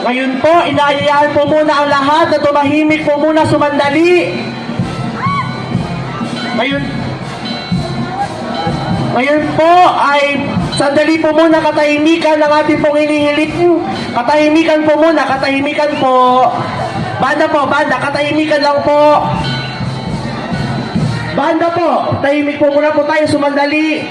Ngayon po, inaayaan po muna ang lahat na tumahimik po muna sumandali. Ngayon po ay sandali po muna katahimikan ng ating pong hinihiling. Katahimikan po muna, katahimikan po. Banda po, banda, katahimikan lang po. Banda po, tahimik po muna po tayo sumandali.